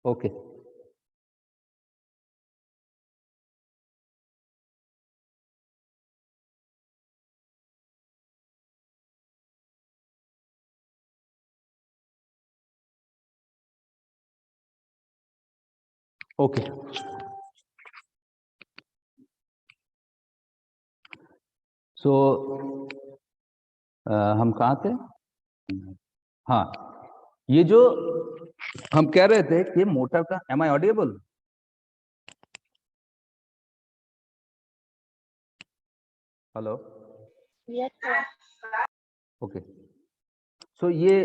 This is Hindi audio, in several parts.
ओके। ओके, सो हम कहाँ थे? हाँ, ये जो हम कह रहे थे कि मोटर का, एम आई ऑडिएबल? हेलो? ओके, सो ये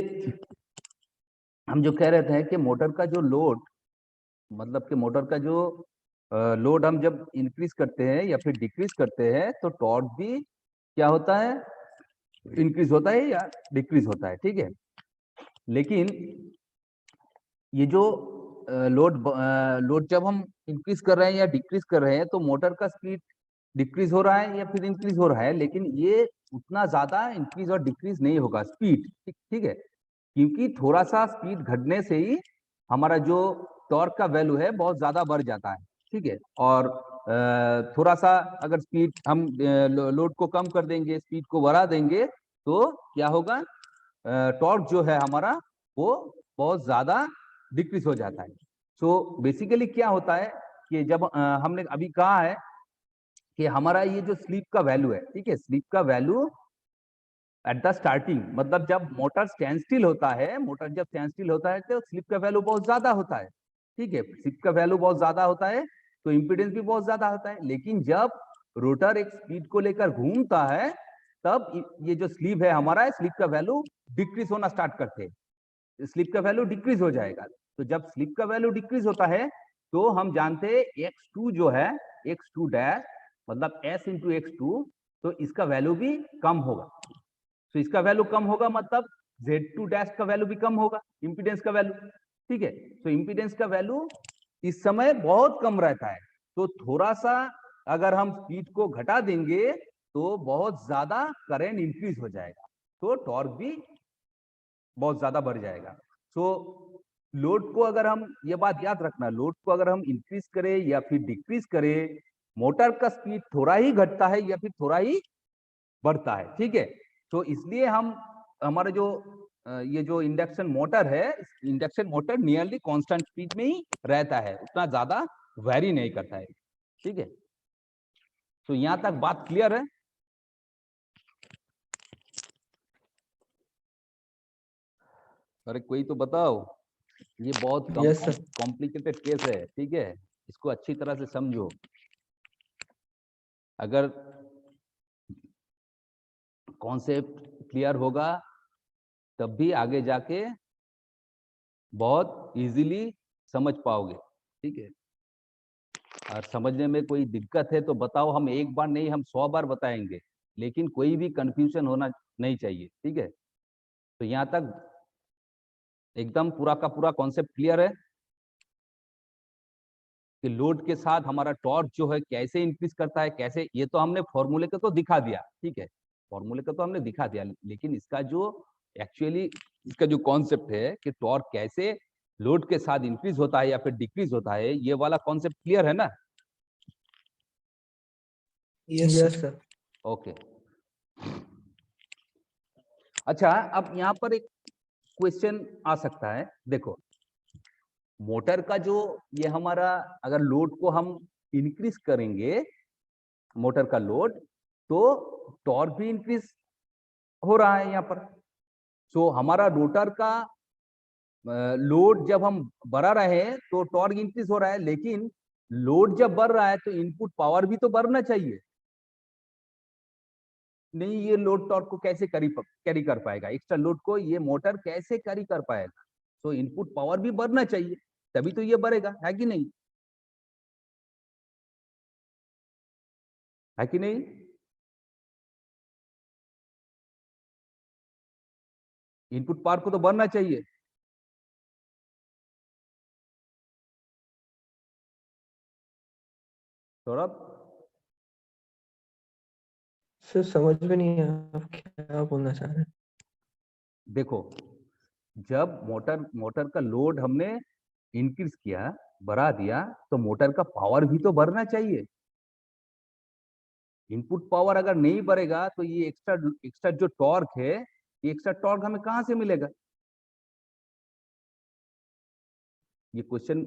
हम जो कह रहे थे कि मोटर का जो लोड, मतलब कि मोटर का जो लोड हम जब इंक्रीज करते हैं या फिर डिक्रीज करते हैं तो टॉर्क भी क्या होता है, इंक्रीज होता है या डिक्रीज होता है, ठीक है। लेकिन ये जो लोड जब हम इंक्रीज कर रहे हैं या डिक्रीज कर रहे हैं तो मोटर का स्पीड डिक्रीज हो रहा है या फिर इंक्रीज हो रहा है, लेकिन ये उतना ज्यादा इंक्रीज और डिक्रीज नहीं होगा स्पीड, ठीक है, क्योंकि थोड़ा सा स्पीड घटने से ही हमारा जो टॉर्क का वैल्यू है बहुत ज्यादा बढ़ जाता है, ठीक है। और थोड़ा सा अगर स्पीड हम लोड को कम कर देंगे, स्पीड को बढ़ा देंगे, तो क्या होगा, टॉर्क जो है हमारा वो बहुत ज्यादा डिक्रीज हो जाता है। सो बेसिकली क्या होता है कि जब हमने अभी कहा है कि हमारा ये जो स्लीप का वैल्यू है, ठीक है, स्लीप का वैल्यू एट द स्टार्टिंग, मतलब जब मोटर स्टैंड स्टिल होता है, मोटर जब स्टैंड स्टिल होता है तो स्लिप का वैल्यू बहुत ज्यादा होता है, ठीक है, स्लिप का वैल्यू बहुत ज्यादा होता है तो इम्पीडेंस भी बहुत ज्यादा होता है। लेकिन जब रोटर एक स्पीड को लेकर घूमता है तब ये जो स्लिप है हमारा, स्लिप का वैल्यू डिक्रीज होना स्टार्ट करते हैं, स्लिप का वैल्यू डिक्रीज हो जाएगा। तो जब स्लिप का वैल्यू डिक्रीज होता है तो हम जानते हैं x2 जो है, x2 डैश मतलब s इंटू x2, तो इसका वैल्यू भी कम होगा। तो इसका वैल्यू कम होगा मतलब Z2 डैश का वैल्यू भी कम होगा, इंपीडेंस का वैल्यू, ठीक है। तो इंपीडेंस का वैल्यू इस समय बहुत कम रहता है, तो थोड़ा सा अगर हम स्पीड को घटा देंगे तो बहुत ज्यादा करंट इंक्रीज हो जाएगा, तो टॉर्क भी बहुत ज्यादा बढ़ जाएगा। तो लोड को अगर हम, ये बात याद रखना, लोड को अगर हम इंक्रीज करें या फिर डिक्रीज करें, मोटर का स्पीड थोड़ा ही घटता है या फिर थोड़ा ही बढ़ता है, ठीक है। तो इसलिए हम, हमारा जो ये जो इंडक्शन मोटर है, induction motor nearly constant speed में ही रहता है, उतना ज्यादा वेरी नहीं करता है, ठीक है। तो यहां तक बात क्लियर है? अरे कोई तो बताओ, ये बहुत कॉम्प्लिकेटेड केस है, ठीक है, इसको अच्छी तरह से समझो। अगर कॉन्सेप्ट क्लियर होगा तब भी आगे जाके बहुत इजीली समझ पाओगे, ठीक है। और समझने में कोई दिक्कत है तो बताओ, हम एक बार नहीं हम 100 बार बताएंगे, लेकिन कोई भी कंफ्यूजन होना नहीं चाहिए, ठीक है। तो यहाँ तक एकदम पूरा का पूरा कॉन्सेप्ट क्लियर है कि लोड के साथ हमारा टॉर्क जो है कैसे इंक्रीज करता है, कैसे, ये तो हमने फॉर्मूले को तो दिखा दिया, ठीक है, फॉर्मूले को तो हमने दिखा दिया, लेकिन इसका जो एक्चुअली इसका जो कॉन्सेप्ट है कि टॉर्क कैसे लोड के साथ इंक्रीज होता है या फिर डिक्रीज होता है, ये वाला कॉन्सेप्ट क्लियर है ना? Yes sir. ओके, अच्छा, अब यहाँ पर एक क्वेश्चन आ सकता है, देखो, मोटर का जो ये हमारा, अगर लोड को हम इंक्रीज करेंगे, मोटर का लोड, तो टॉर्क भी इंक्रीज हो रहा है यहाँ पर। सो हमारा रोटर का लोड जब हम बढ़ा रहे हैं तो टॉर्क इंक्रीज हो रहा है, लेकिन लोड जब बढ़ रहा है तो इनपुट पावर भी तो बढ़ना चाहिए। नहीं, ये लोड टॉर्क को कैसे कैरी कर पाएगा, एक्स्ट्रा लोड को ये मोटर कैसे कैरी कर पाएगा? तो इनपुट पावर भी बढ़ना चाहिए, तभी तो ये बढ़ेगा, है कि नहीं, है कि नहीं? इनपुट पावर को तो बढ़ना चाहिए। सौरभ, सर समझ में नहीं आया आप क्या बोलना चाह रहे हैं। देखो, जब मोटर का लोड हमने इंक्रीज किया, बढ़ा दिया, तो मोटर का पावर भी तो बढ़ना चाहिए। इनपुट पावर अगर नहीं बढ़ेगा तो ये एक्स्ट्रा एक्स्ट्रा जो टॉर्क है, ये एक्स्ट्रा टॉर्क हमें कहां से मिलेगा? ये क्वेश्चन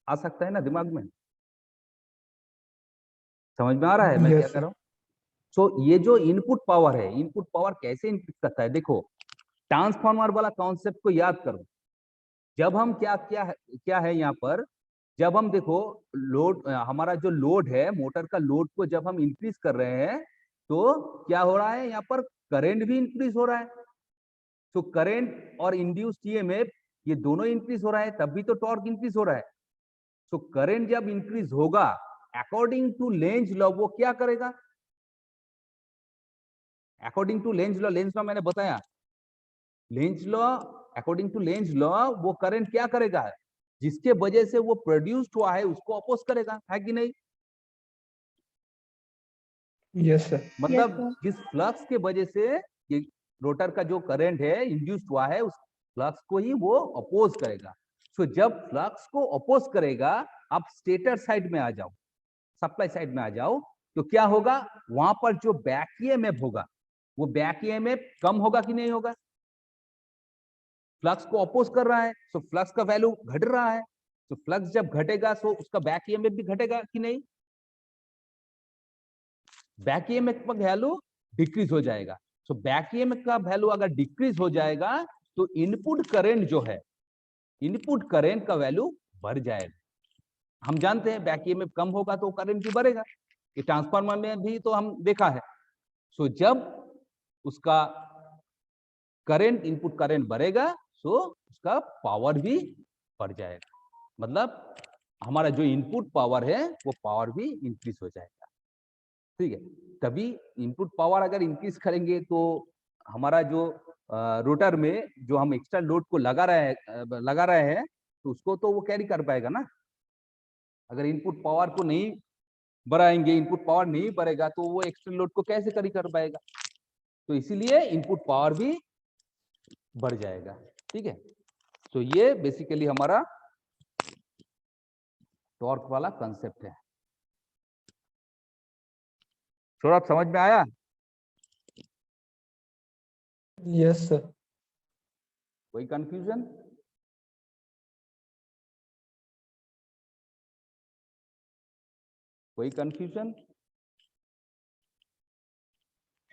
आ सकता है ना दिमाग में। समझ में आ रहा है मैं क्या यस कर सर। रहा हूँ? सो ये जो इनपुट पावर है, इनपुट पावर कैसे इंक्रीज करता है? देखो, ट्रांसफार्मर वाला कॉन्सेप्ट को याद करो। जब हम क्या है यहाँ पर, जब हम देखो लोड, हमारा जो लोड है, मोटर का लोड को जब हम इंक्रीज कर रहे हैं तो क्या हो रहा है? यहाँ पर करंट भी इंक्रीज हो रहा है। तो करंट और इंड्यूस्ड ईएमएफ ये दोनों इंक्रीज हो रहा है, तब भी तो टॉर्क इंक्रीज हो रहा है। तो करंट जब इंक्रीज होगा, अकॉर्डिंग टू लेंज लॉ वो क्या करेगा? अकॉर्डिंग टू लेंज लॉ मैंने बताया, Lenz law, according to Lenz law वो करंट क्या करेगा? जिसके वजह से वो प्रोड्यूस्ड हुआ है उसको अपोज करेगा, है कि नहीं? Yes sir. मतलब जिस फ्लक्स के वजह से ये रोटर का जो करंट है इंड्यूस्ड हुआ है, उस फ्लक्स को ही वो अपोज करेगा। सो जब फ्लक्स को अपोज करेगा, आप स्टेटर साइड में आ जाओ, सप्लाई साइड में आ जाओ, तो क्या होगा? वहां पर जो बैक ईएमएफ होगा, वो बैक ईएमएफ कम होगा कि नहीं होगा? फ्लक्स को अपोज कर रहा है, तो फ्लक्स का वैल्यू घट रहा है। तो फ्लक्स जब घटेगा तो उसका बैक ईएमएफ भी घटेगा कि नहीं? बैक ईएमएफ का वैल्यू डिक्रीज हो जाएगा। तो बैक ईएमएफ का वैल्यू अगर डिक्रीज हो जाएगा तो इनपुट करंट जो है, इनपुट करंट का वैल्यू बढ़ जाएगा। हम जानते हैं बैक ईएमएफ कम होगा तो करंट भी बढ़ेगा, ये ट्रांसफार्मर में भी तो हम देखा है। सो जब उसका करंट, इनपुट करंट बढ़ेगा तो उसका पावर भी बढ़ जाएगा। मतलब हमारा जो इनपुट पावर है वो पावर भी इंक्रीज हो जाएगा। ठीक है, तभी इनपुट पावर अगर इंक्रीज करेंगे तो हमारा जो रोटर में जो हम एक्स्ट्रा लोड को लगा रहे हैं तो उसको तो वो कैरी कर पाएगा ना। अगर इनपुट पावर को नहीं बढ़ाएंगे, इनपुट पावर नहीं बढ़ेगा तो वो एक्स्ट्रा लोड को कैसे कैरी कर पाएगा? तो इसीलिए इनपुट पावर भी बढ़ जाएगा। ठीक है, तो ये बेसिकली हमारा टॉर्क वाला कंसेप्ट है। थोड़ा समझ में आया? Yes sir. कोई कंफ्यूजन? कोई कंफ्यूजन?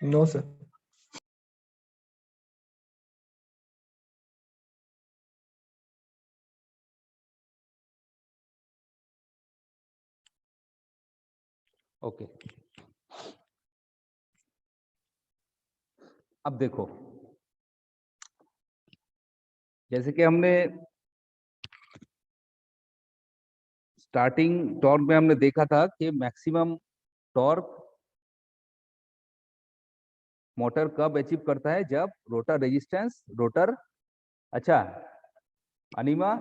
No sir. ओके, अब देखो, जैसे कि हमने स्टार्टिंग टॉर्क में हमने देखा था कि मैक्सिमम टॉर्क मोटर कब अचीव करता है? जब रोटर रेजिस्टेंस, रोटर, अच्छा, अनिमा,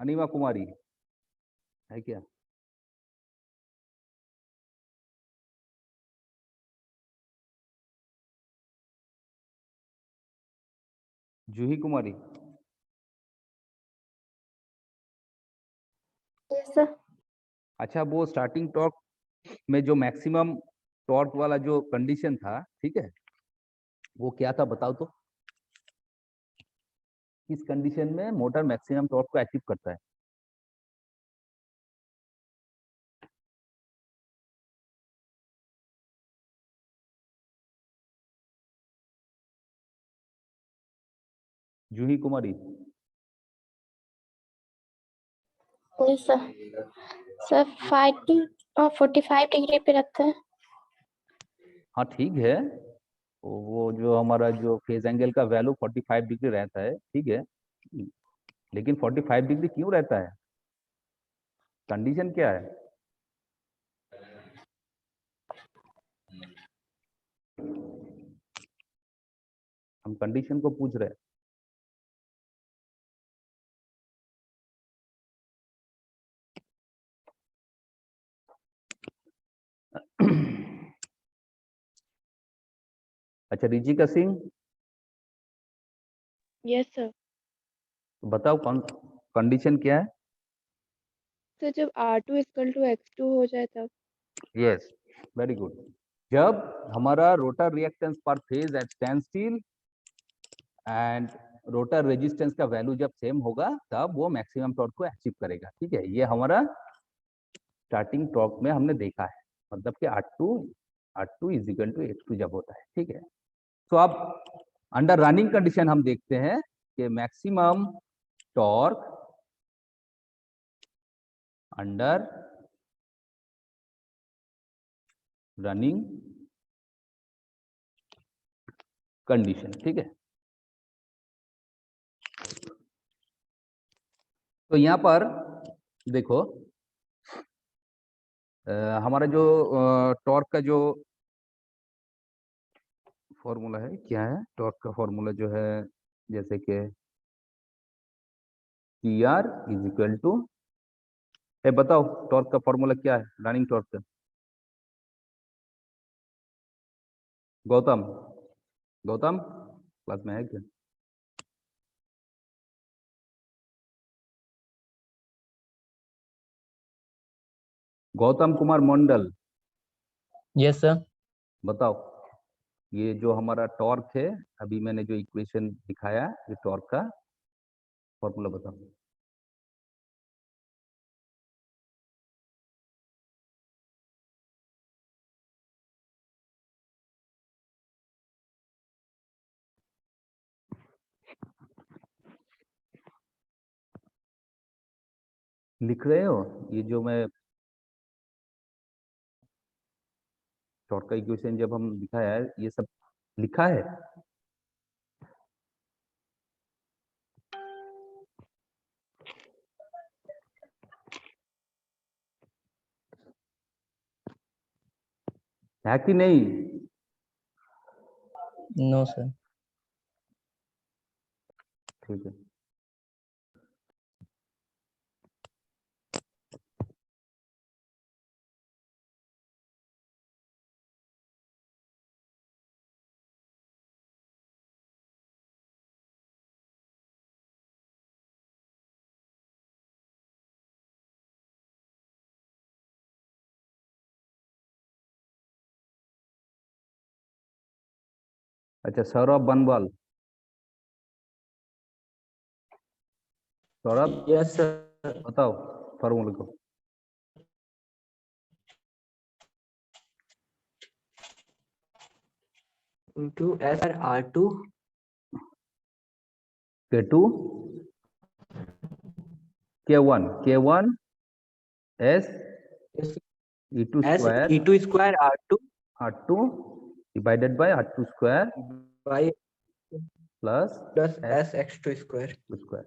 अनिमा कुमारी है क्या? जूही कुमारी? Yes sir. अच्छा, वो स्टार्टिंग टॉर्क में जो मैक्सिमम टॉर्क वाला जो कंडीशन था, ठीक है, वो क्या था बताओ तो? किस कंडीशन में मोटर मैक्सिमम टॉर्क को अचीव करता है? Juhi Kumari? Yes sir. Sir 5 to 45 degree पे रखते हैं। हाँ ठीक है, वो जो हमारा जो फेज एंगल का वैल्यू 45 डिग्री रहता है, ठीक है, लेकिन 45 डिग्री क्यों रहता है? कंडीशन क्या है? हम कंडीशन को पूछ रहे हैं। अच्छा, रिचिका सिंह, यस सर। तो बताओ कौन कंडीशन क्या है? तो जब R2 इक्वल टू X2 हो जाए तब। Yes, very good. जब हमारा rotor reactance per phase at standstill and rotor resistance का वैल्यू जब सेम होगा तब वो मैक्सिमम टॉर्क को अचीव करेगा। ठीक है, ये हमारा स्टार्टिंग टॉर्क में हमने देखा है, मतलब कि R2 is equal to X2 जब होता है। ठीक है, तो अब अंडर रनिंग कंडीशन हम देखते हैं कि maximum torque under running condition. ठीक है, तो यहाँ पर देखो हमारा जो टॉर्क का जो फॉर्मूला है, क्या है टॉर्क का फॉर्मूला जो है, जैसे कि TR इज इक्वल टू, बताओ टॉर्क का फॉर्मूला क्या है रनिंग टॉर्क का? गौतम, गौतम क्लास में है क्या? Gautam Kumar Mandal, yes sir. बताओ ये जो हमारा टॉर्क है, अभी मैंने जो इक्वेशन दिखाया ये टॉर्क का फॉर्मूला बताओ। लिख रहे हो? ये जो मैं टॉर्क का इक्वेशन जब हम दिखाया है ये सब लिखा है कि नहीं? No sir. ठीक है, अच्छा सौरभ बनवाल, सौरभ यस सर। बताओ फॉर्मूला को। into SR2 K2 K1 S is E2 S square E2 square R2 R2 divided by R2 square by plus plus S SX2 square. square।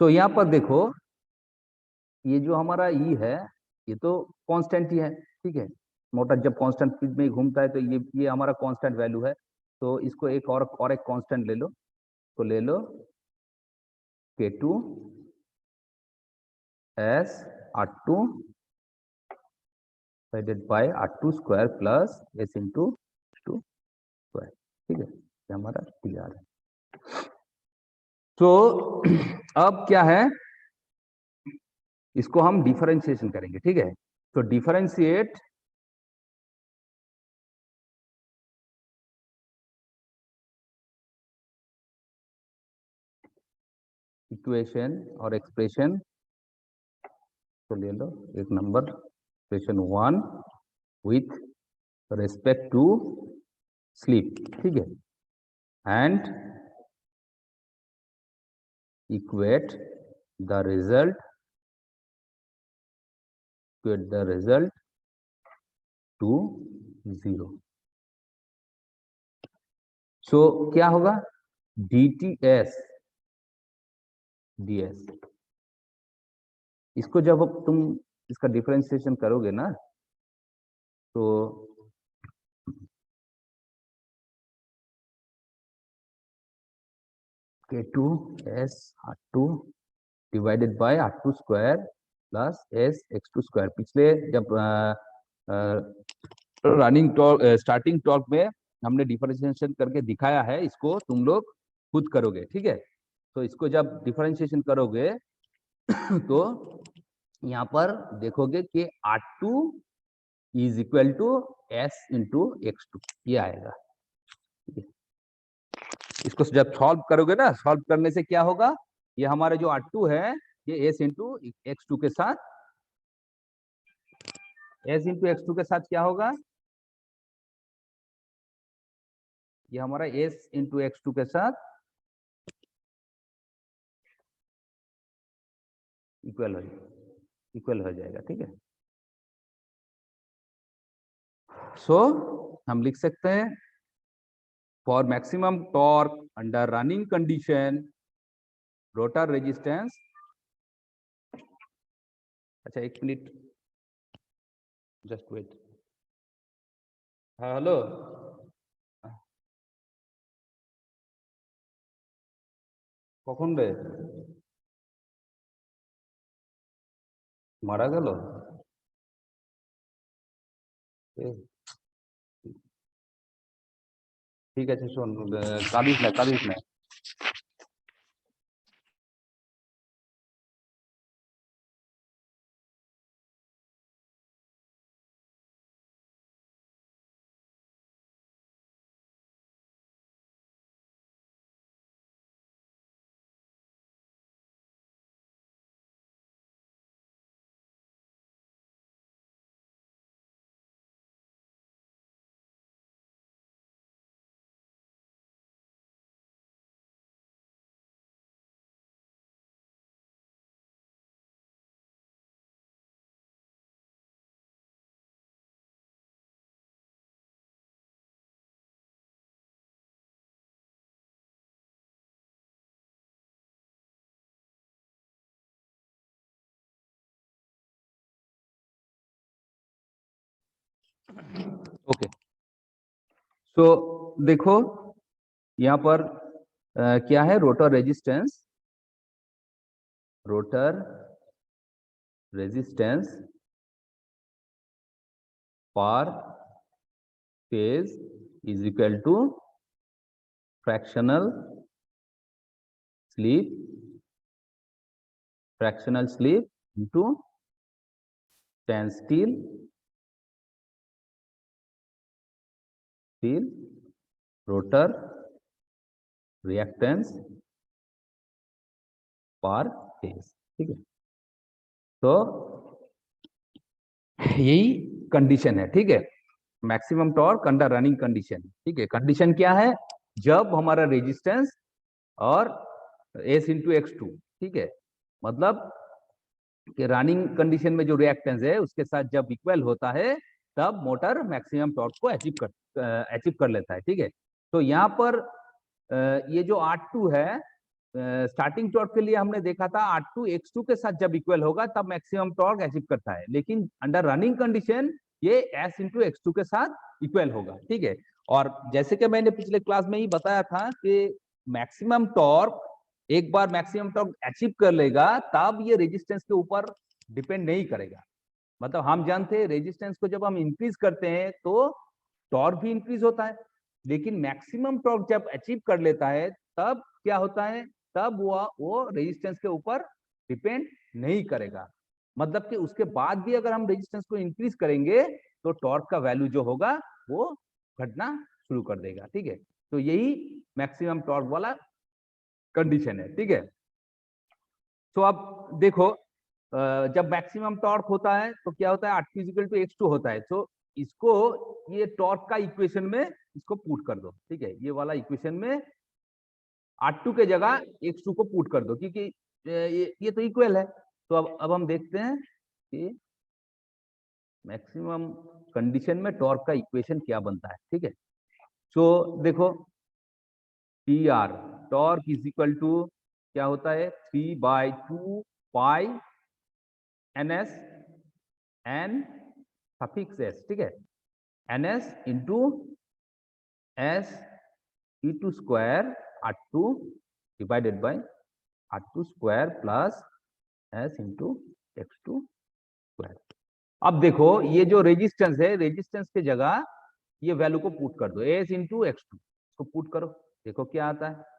सो यहाँ पर देखो ये जो हमारा E है ये तो कांस्टेंट ही है। ठीक है, मोटर जब कांस्टेंट स्पीड में घूमता है तो ये हमारा कांस्टेंट वैल्यू है। तो इसको एक और एक कांस्टेंट ले लो, तो ले लो K2 S R2 divided by R2 square plus S into 2 square। ठीक है, ये हमारा क्लियर है। तो अब क्या है, इसको हम डिफरेंशिएशन करेंगे। ठीक है, तो डिफरेंशिएट इक्वेशन और एक्सप्रेशन, तो ले लो एक number expression 1 with respect to slip. ठीक है, and equate the result to 0। So क्या होगा, DTS DS, इसको जब तुम इसका डिफरेंशिएशन करोगे ना तो K2 S R2 divided by R2 square plus S X2 square. पिछले जब रनिंग टॉर्क स्टार्टिंग टॉर्क में हमने डिफरेंशिएशन करके दिखाया है, इसको तुम लोग खुद करोगे। ठीक है, तो इसको जब डिफरेंशिएशन करोगे तो यहाँ पर देखोगे कि R2 is equal to S into X2 ये आएगा। इसको जब सॉल्व करोगे ना, सॉल्व करने से क्या होगा, ये हमारा जो R2 है ये S इंटू X2 के साथ, S इंटू X2 के साथ क्या होगा, ये हमारा S इंटू X2 के साथ इक्वल हो जाएगा। ठीक है, सो हम लिख सकते हैं for maximum torque under running condition rotor resistance, अच्छा एक मिनट जस्ट वेट, हाँ हेलो, কখন রে মারা গেল? ঠিক আছে শোন, কাঁদিস না কাঁদিস না। ओके, सो देखो यहाँ पर क्या है, rotor resistance per phase is equal to fractional slip into standstill rotor reactance per phase. ठीक है, तो यही कंडीशन है। ठीक है, maximum torque under running condition. ठीक है, कंडीशन क्या है, जब हमारा रेजिस्टेंस और S इंटू X2, ठीक है, मतलब कि रनिंग कंडीशन में जो रिएक्टेंस है उसके साथ जब इक्वल होता है तब मोटर मैक्सिमम टॉर्क को अचीव कर लेता है। ठीक है, तो यहाँ पर ये जो R2 है, स्टार्टिंग टॉर्क के लिए हमने देखा था R2 X2 के साथ जब इक्वल होगा तब मैक्सिमम टॉर्क अचीव करता है, लेकिन अंडर रनिंग कंडीशन ये S इंटू X2 के साथ इक्वल होगा। ठीक है, और जैसे कि मैंने पिछले क्लास में ही बताया था कि मैक्सिमम टॉर्क एक बार मैक्सिमम टॉर्क अचीव कर लेगा तब ये रेजिस्टेंस के ऊपर डिपेंड नहीं करेगा। मतलब हम जानते हैं रेजिस्टेंस को जब हम इंक्रीज करते हैं तो टॉर्क भी इंक्रीज होता है, लेकिन मैक्सिमम टॉर्क जब अचीव कर लेता है तब क्या होता है, तब वो रेजिस्टेंस के ऊपर डिपेंड नहीं करेगा। मतलब कि उसके बाद भी अगर हम रेजिस्टेंस को इंक्रीज करेंगे तो टॉर्क का वैल्यू जो होगा वो घटना शुरू कर देगा। ठीक है, तो यही मैक्सिमम टॉर्क वाला कंडीशन है। ठीक है, तो अब देखो जब मैक्सिमम टॉर्क होता है तो क्या होता है, R2 इक्वल टू X2 होता है। तो इसको ये टॉर्क का इक्वेशन में इसको पुट कर दो। ठीक है, ये वाला इक्वेशन में R2 के जगह X2 को पुट कर दो, क्योंकि ये तो इक्वल है। तो अब हम देखते हैं कि मैक्सिमम कंडीशन में टॉर्क का इक्वेशन क्या बनता है। ठीक है, तो देखो TR torque is equal to क्या होता है, 3/2 pi NS N suffix S। ठीक है, NS into S E2 square R2 divided by R2 square plus S into X2 square. अब देखो ये जो रेजिस्टेंस है, रेजिस्टेंस के जगह ये वैल्यू को पुट कर दो, S इंटू X2 को पुट करो, देखो क्या आता है।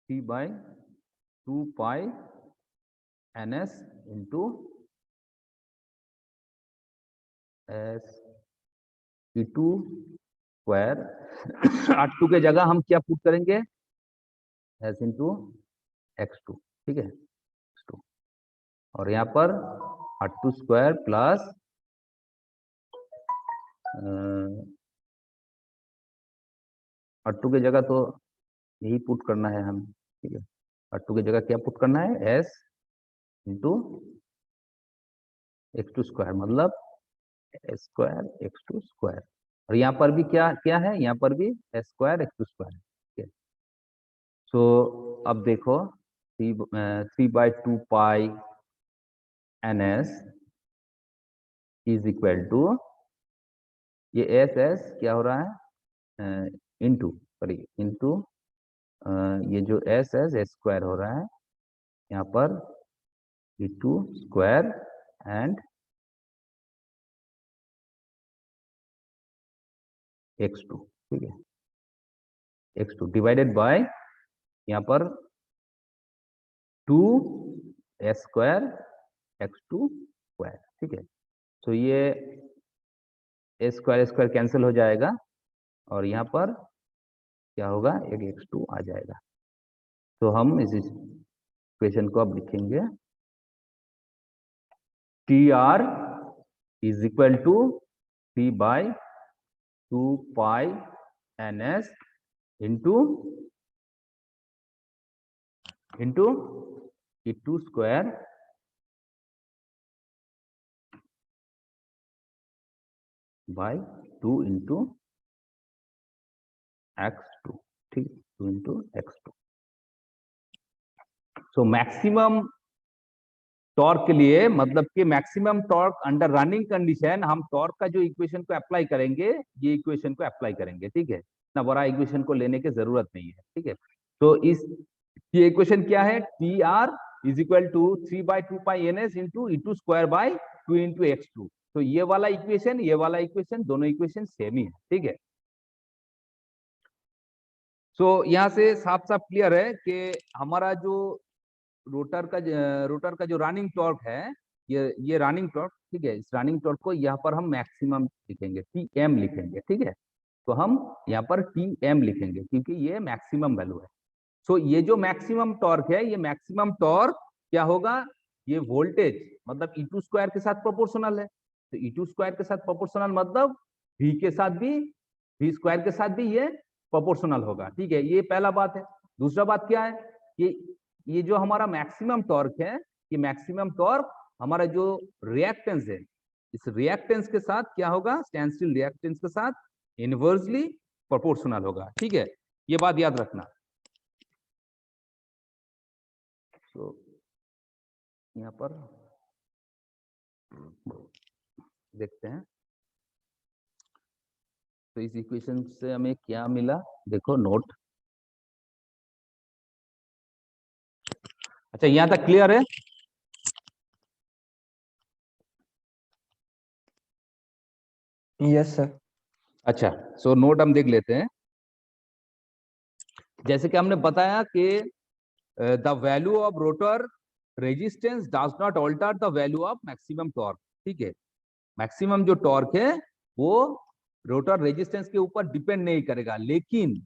3/2 ns into s e2 square R2 के जगह हम क्या पुट करेंगे, s इंटू x2, ठीक है, x2, और यहाँ पर R2 स्क्वायर प्लस R2 की जगह तो यही पुट करना है हम, ठीक है, R2 की जगह क्या पुट करना है, s इंटू x2 स्क्वायर, मतलब s स्क्वायर x2 स्क्वायर, और यहाँ पर भी क्या क्या है, यहाँ पर भी s स्क्वायर x2 स्क्वायर, ठीक है। सो अब देखो 3/2 pi ns is equal to, ये s क्या हो रहा है, इंटू, सॉरी इंटू, ये जो s स्क्वायर हो रहा है यहाँ पर, e2 स्क्वायर एंड x2, ठीक है, x2 डिवाइडेड बाय यहाँ पर 2 s स्क्वायर x2 स्क्वायर, ठीक है। तो ये s स्क्वायर स्क्वायर कैंसिल हो जाएगा और यहाँ पर क्या होगा, एक x2 आ जाएगा। तो हम इस इक्वेशन को अब लिखेंगे, TR is equal to 3/2 pi ns into e2 square by 2 into x2, ठीक, 2 into x2। So maximum torque के लिए, मतलब कि maximum torque under running condition, हम टॉर्क का जो इक्वेशन को अप्लाई करेंगे, ये इक्वेशन को अप्लाई करेंगे, ठीक है, इतना बड़ा इक्वेशन को लेने की जरूरत नहीं है, ठीक है। तो इस ये इक्वेशन क्या है, TR is equal to 3/2 pi ns into e2 square by 2 into x2। तो ये वाला इक्वेशन, ये वाला इक्वेशन, दोनों इक्वेशन सेम ही है, ठीक है। सो यहाँ से साफ साफ क्लियर है कि हमारा जो रोटर का जो रनिंग टॉर्क है, ये रनिंग टॉर्क, ठीक है, इस रनिंग टॉर्क को यहाँ पर हम मैक्सिमम लिखेंगे, TM लिखेंगे, ठीक है। तो हम यहाँ पर TM लिखेंगे क्योंकि ये मैक्सिमम वैल्यू है। सो ये जो मैक्सिमम टॉर्क है, ये मैक्सिमम टॉर्क क्या होगा, ये वोल्टेज मतलब E2 स्क्वायर के साथ प्रोपोर्शनल है। तो E2 स्क्वायर के साथ प्रोपोर्शनल मतलब V के साथ भी, V स्क्वायर के साथ भी ये प्रोपोर्शनल होगा, ठीक है, ये पहला बात है। दूसरा बात क्या है, ये जो हमारा मैक्सिमम टॉर्क है, ये मैक्सिमम टॉर्क हमारा जो रिएक्टेंस है, इस रिएक्टेंस के साथ क्या होगा, स्टैंडस्टिल रिएक्टेंस के साथ इनवर्सली प्रोपोर्शनल होगा, ठीक है, ये बात याद रखना। तो यहाँ पर देखते हैं, तो इस इक्वेशन से हमें क्या मिला, देखो नोट। अच्छा, यहां तक क्लियर है? Yes sir. अच्छा, सो नोट हम देख लेते हैं। जैसे कि हमने बताया कि the value of rotor resistance does not alter the value of maximum torque, ठीक है। मैक्सिमम जो टॉर्क है वो रोटर रेजिस्टेंस के ऊपर डिपेंड नहीं करेगा, लेकिन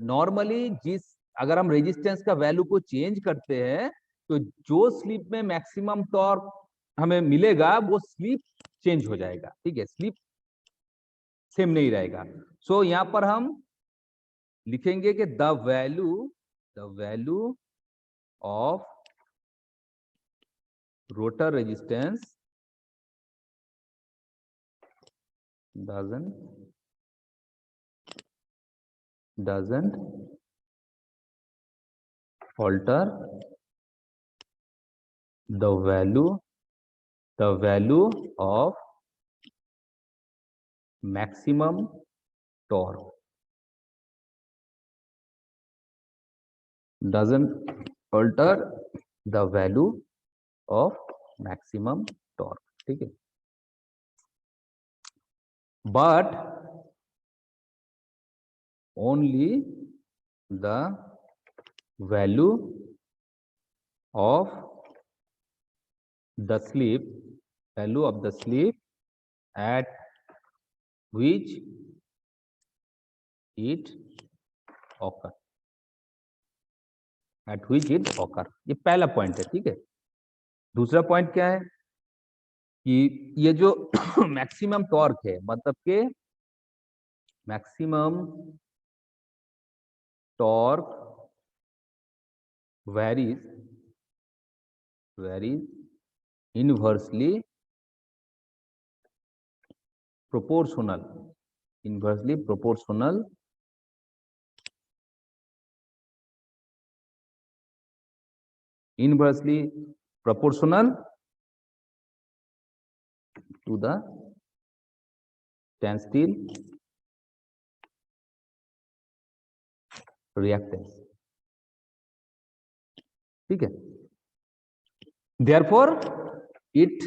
नॉर्मली अगर हम रेजिस्टेंस का वैल्यू को चेंज करते हैं तो जो स्लिप में मैक्सिमम टॉर्क हमें मिलेगा वो स्लिप चेंज हो जाएगा, ठीक है, स्लिप सेम नहीं रहेगा। सो यहां पर हम लिखेंगे कि the value of rotor resistance doesn't alter the value of maximum torque, doesn't alter the value of maximum torque, ठीक है, but only the value of the sleep, value of the sleep at which it occur, eight which it occur. ये पहला पॉइंट है, ठीक है। दूसरा पॉइंट क्या है कि ये जो मैक्सिमम टॉर्क है, मतलब के maximum torque varies inversely proportional, inversely proportional to the standstill reactance, ठीक है। therefore it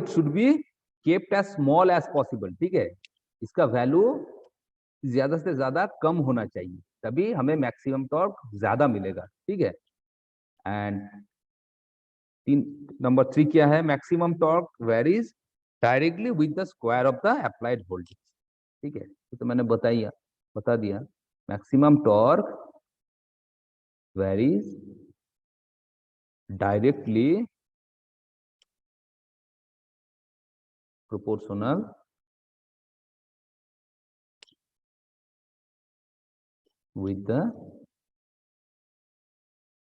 should be kept as small as possible, ठीक है। इसका वैल्यू ज्यादा से ज्यादा कम होना चाहिए, तभी हमें मैक्सिमम टॉर्क ज्यादा मिलेगा, ठीक है। एंड नंबर 3 क्या है, maximum torque varies directly with the square of the applied voltage, ठीक है। तो मैंने बता दिया maximum torque varies directly proportional with the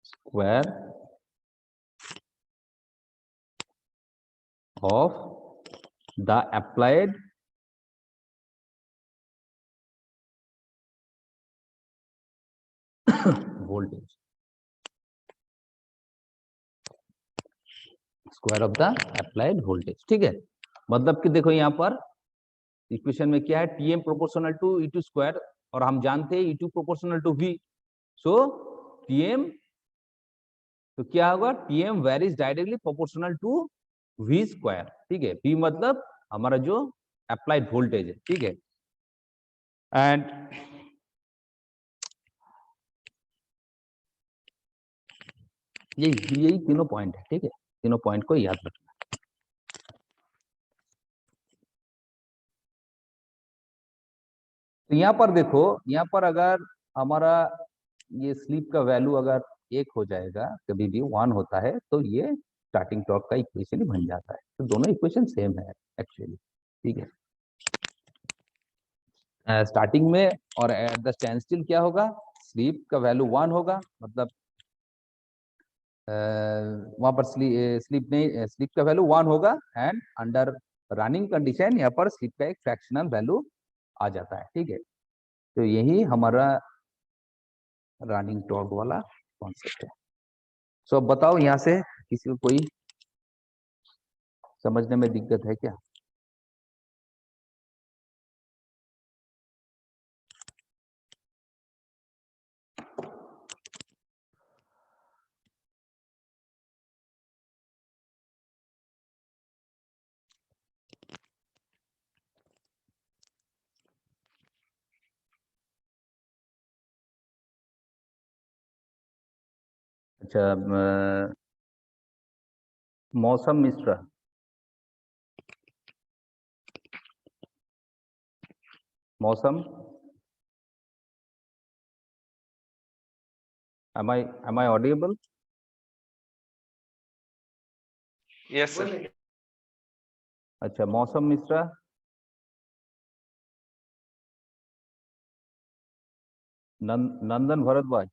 square of the applied voltage, square of the applied voltage, ठीक है। मतलब कि देखो यहाँ पर इक्वेशन में क्या है, TM proportional to E two square, और हम जानते हैं E two proportional to V, so TM, तो क्या होगा, TM varies directly proportional to V square, ठीक है। वी मतलब हमारा जो अप्लाइड वोल्टेज है, ठीक है। एंड यही तीनों पॉइंट है, ठीक है। तीनों पॉइंट को याद रखना। तो यहाँ पर देखो, यहाँ पर अगर हमारा ये स्लीप का वैल्यू अगर 1 हो जाएगा, कभी भी 1 होता है, तो ये स्टार्टिंग टॉर्क का इक्वेशन ही बन जाता है। तो दोनों इक्वेशन सेम है एक्चुअली, ठीक है। स्टार्टिंग में और एट द स्टैंड स्टिल क्या होगा, स्लीप का वैल्यू 1 होगा, मतलब वहां पर स्लीप का वैल्यू 1 होगा, एंड अंडर रनिंग कंडीशन यहाँ पर स्लीप का एक फ्रैक्शनल वैल्यू आ जाता है, ठीक है। तो यही हमारा रनिंग टॉर्क वाला कॉन्सेप्ट है। सो अब बताओ यहाँ से किसी को कोई समझने में दिक्कत है क्या? अच्छा, मौसम मिश्रा, मौसम, am I audible? Yes, sir. अच्छा, मौसम मिश्रा, नंदन भारद्वाज,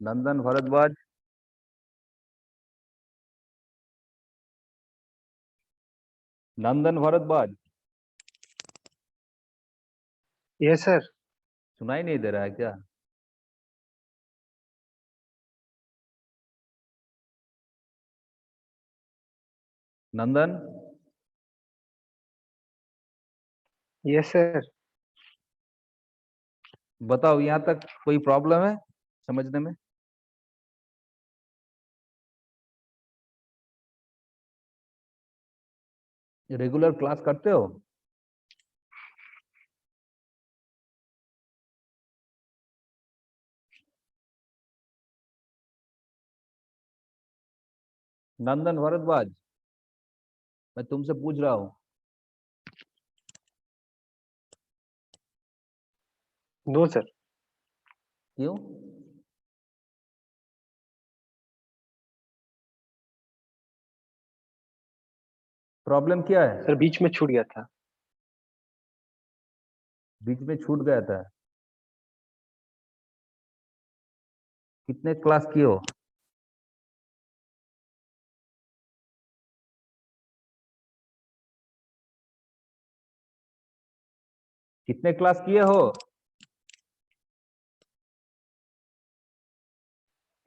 नंदन भारद्वाज, नंदन भारद्वाज, यस सर। सुनाई नहीं दे रहा है क्या? नंदन, यस सर। बताओ यहाँ तक कोई प्रॉब्लम है समझने में? रेगुलर क्लास करते हो? नंदन भारद्वाज, मैं तुमसे पूछ रहा हूँ। No sir. क्यों? प्रॉब्लम क्या है? सर बीच में छूट गया था। बीच में छूट गया था। कितने क्लास किए हो? कितने क्लास किए हो?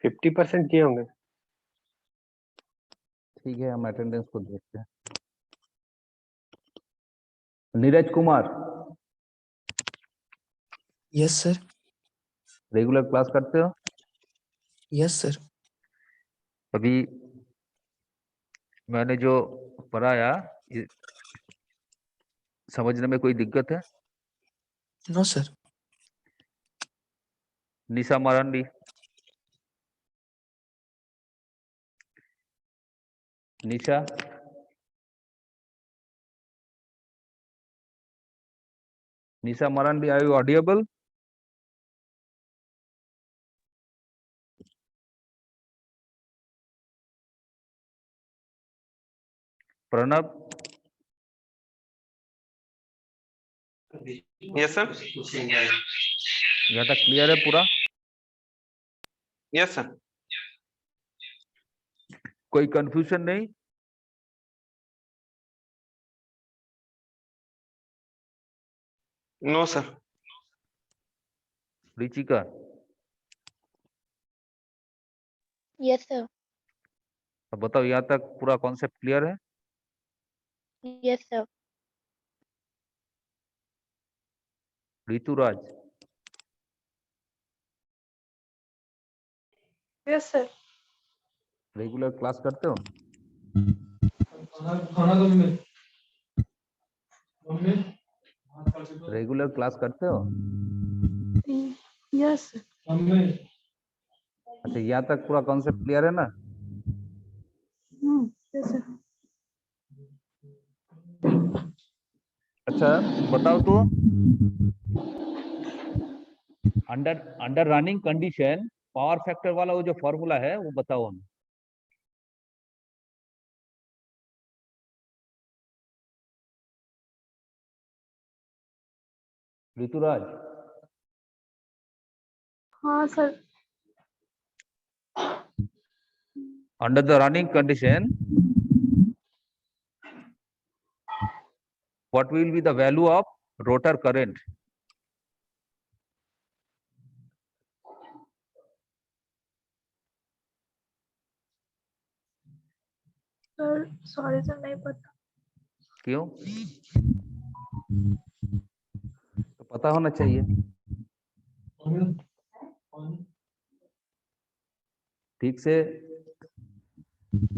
50% किए होंगे। ठीक है, हम अटेंडेंस को देखते हैं। Neeraj Kumar, yes sir. Regular class करते हो? Yes sir. अभी मैंने जो पढ़ाया, ये समझने में कोई दिक्कत है? No sir. Nisha Marandi, Nisha, Nisha Marandi, are you audible? Pranab, Yes, sir. यहाँ तक क्लियर है पूरा? Yes, sir. कोई कंफ्यूजन नहीं? No, sir. Ruchika, Yes, sir. अब बताओ, यहाँ तक पूरा कॉन्सेप्ट क्लियर है? Yes, sir. Rituraj, Yes, sir. Regular class करते हो? रेगुलर क्लास करते हो? Yes. अच्छा, यहाँ तक पूरा कॉन्सेप्ट क्लियर है ना? Yes, sir. अच्छा, बताओ तो, under under running condition power factor वाला वो जो फॉर्मूला है वो बताओ हमें। ऋतुराज, हाँ sir. under the running condition, what will be the value of rotor current? Sir sorry sir, नहीं पता। क्यों? तो पता होना चाहिए। ठीक से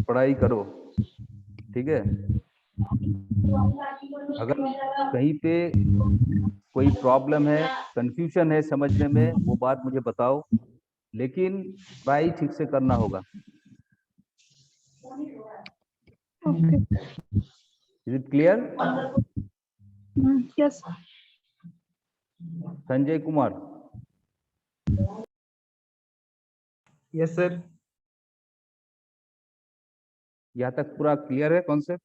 पढ़ाई करो, ठीक है? अगर कहीं पे कोई प्रॉब्लम है, कंफ्यूजन है समझने में, वो बात मुझे बताओ, लेकिन पढ़ाई ठीक से करना होगा। Okay. Is it clear? Yes. Sanjay Kumar, yes sir. यहाँ तक पूरा क्लियर है कॉन्सेप्ट?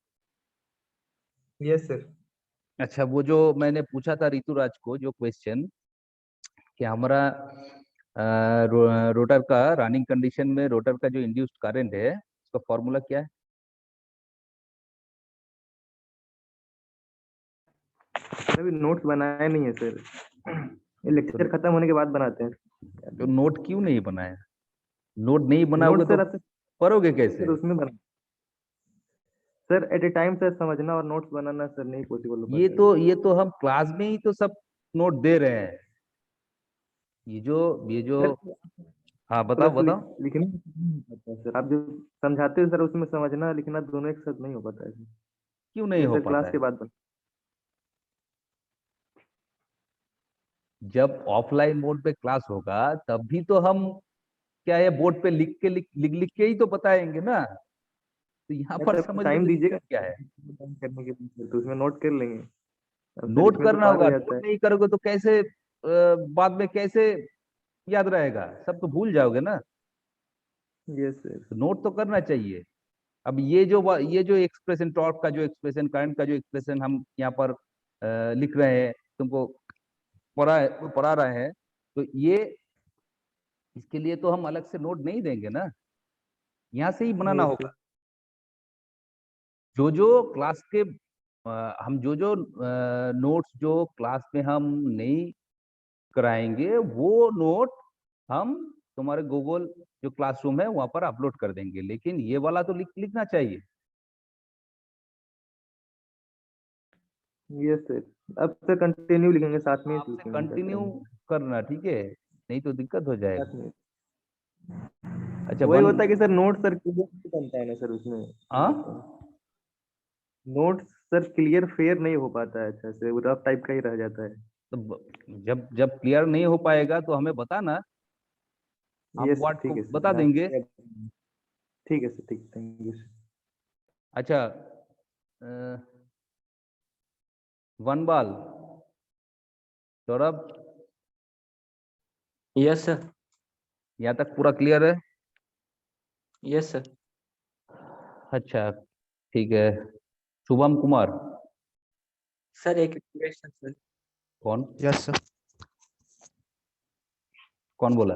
Yes sir. अच्छा, वो जो मैंने पूछा था ऋतुराज को जो क्वेश्चन, कि हमारा रोटर का रनिंग कंडीशन में रोटर का जो इंड्यूस्ड करंट है उसका फॉर्मूला क्या है? अभी नोट्स बनाया नहीं है सर, ये लेक्चर खत्म होने के बाद बनाते हैं। तो नोट क्यों नहीं बनाया? नोट नहीं बनाओगे नोट तो सर पढ़ोगे कैसे? सर उसमें बना sir, at a time sir समझना और नोट्स बनाना सर नहीं पॉसिबल हो पाता है। ये तो हम क्लास में ही तो सब नोट दे रहे हैं। ये जो सर हाँ, बताओ प्लस बताओ। लिखना नहीं होता है सर, आप जो समझाते हो सर उसमें समझना लिखना दोनों एक साथ नहीं हो पाता है सर। क्यों नहीं ये हो सर पाता क्लास है? के बाद जब ऑफलाइन मोड पे क्लास होगा तब भी तो हम क्या है, बोर्ड पे लिख लिख के ही तो बताएंगे ना। तो यहाँ पर समझ लो टाइम दीजिएगा क्या है, करने के लिए, तो उसमें नोट कर लेंगे। अब सर नोट इसमें तो करना पार हो होगा। जाता नोट है। नहीं करोगे तो कैसे बाद में कैसे याद रहेगा, सब तो भूल जाओगे ना। Yes sir. तो नोट तो करना चाहिए। अब ये जो एक्सप्रेशन, टॉर्क का जो एक्सप्रेशन, करंट का जो एक्सप्रेशन हम यहाँ पर लिख रहे हैं, तुमको पढ़ा रहे हैं, तो ये इसके लिए तो हम अलग से नोट नहीं देंगे ना, यहाँ से ही बनाना यस होगा। सर। जो क्लास के हम जो नोट्स जो क्लास में हम नहीं कराएंगे, वो नोट हम तुम्हारे गूगल जो क्लासरूम है वहां पर अपलोड कर देंगे, लेकिन ये वाला तो लिखना चाहिए। Yes sir. अब सर कंटिन्यू लिखेंगे, साथ में ही आपसे लिखेंगे सर, कंटिन्यू करना, ठीक है, नहीं तो दिक्कत हो जाएगा। साथ में। अच्छा वही वन। होता है कि सर नोट सर क्लियर नहीं बनता है ना सर उसमें। हाँ, नोट सर क्लियर फेयर नहीं हो पाता है अच्छा से, वो रफ टाइप का ही रह जाता है। तो जब जब क्लियर नहीं हो पाएगा तो हमें बताना, हम यस सर, व्हाट को ठीक है बता सर। देंगे। ठीक है सर, ठीक, थैंक यू सर। अच्छा, वन बाल, सौरभ, यस सर। यहाँ तक पूरा क्लियर है? Yes sir. अच्छा, ठीक है। शुभम कुमार, सर एक क्वेश्चन सर। कौन Yes, sir. कौन बोला?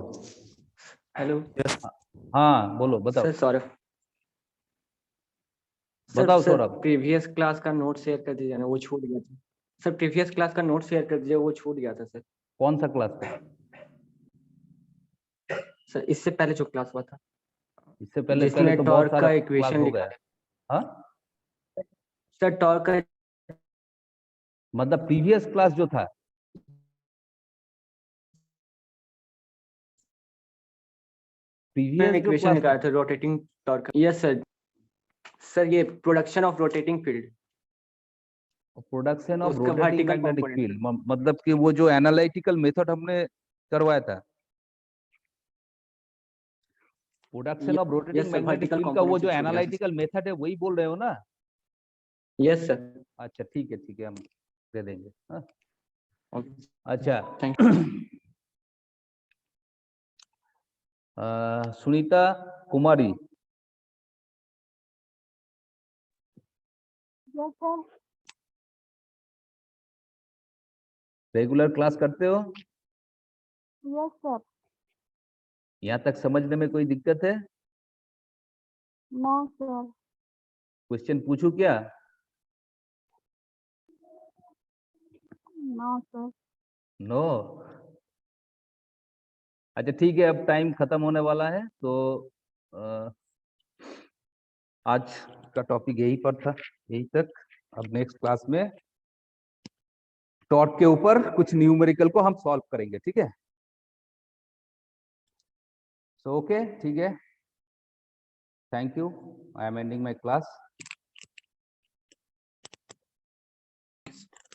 Hello Yes. हाँ बोलो, बताओ। सर, सौरभ। सर बताओ सर सौरभ। प्रीवियस क्लास का नोट शेयर कर दीजिए ना, वो छूट गया था। सर प्रीवियस क्लास का नोट शेयर कर दीजिए, वो छूट गया था सर। कौन सा क्लास था? सर इससे पहले जो क्लास हुआ था, इससे पहले जिसमें तो बहुत टॉर्क सारा का क्लास इक्वेशन हो लिखा गया। है। हाँ, सर टॉर्क का मतलब प्रीवियस क्लास जो था, प्रीवियस जो इक्वेशन क्लास था, निकाला था rotating torque. Yes sir. Sir ये production of rotating field, production of उसका rotating vertical magnetic component. Field, मतलब कि वो जो एनालिटिकल मेथड हमने करवाया था, production of rotating yes sir, magnetic vertical field का वो कंपोनेंट से जो छूट गया था। एनालिटिकल मेथड है, वही बोल रहे हो ना? Yes sir. अच्छा ठीक है, हम दे देंगे। हाँ, ओके, अच्छा। थैंक सुनीता कुमारी, Yes, sir. रेगुलर क्लास करते हो? Yes, sir. यहाँ तक समझने में कोई दिक्कत है? No, sir. क्वेश्चन पूछूं क्या? No, sir. नो। अच्छा ठीक है, अब टाइम खत्म होने वाला है, तो अ, आज का टॉपिक यही पर था, यही तक। अब नेक्स्ट क्लास में टॉर्क के ऊपर कुछ न्यूमेरिकल को हम सॉल्व करेंगे, ठीक है? सो ओके, ठीक है, thank you, I am ending my class.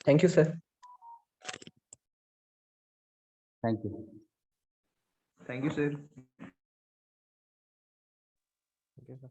Thank you sir. Thank you. Thank you sir. Okay, sir.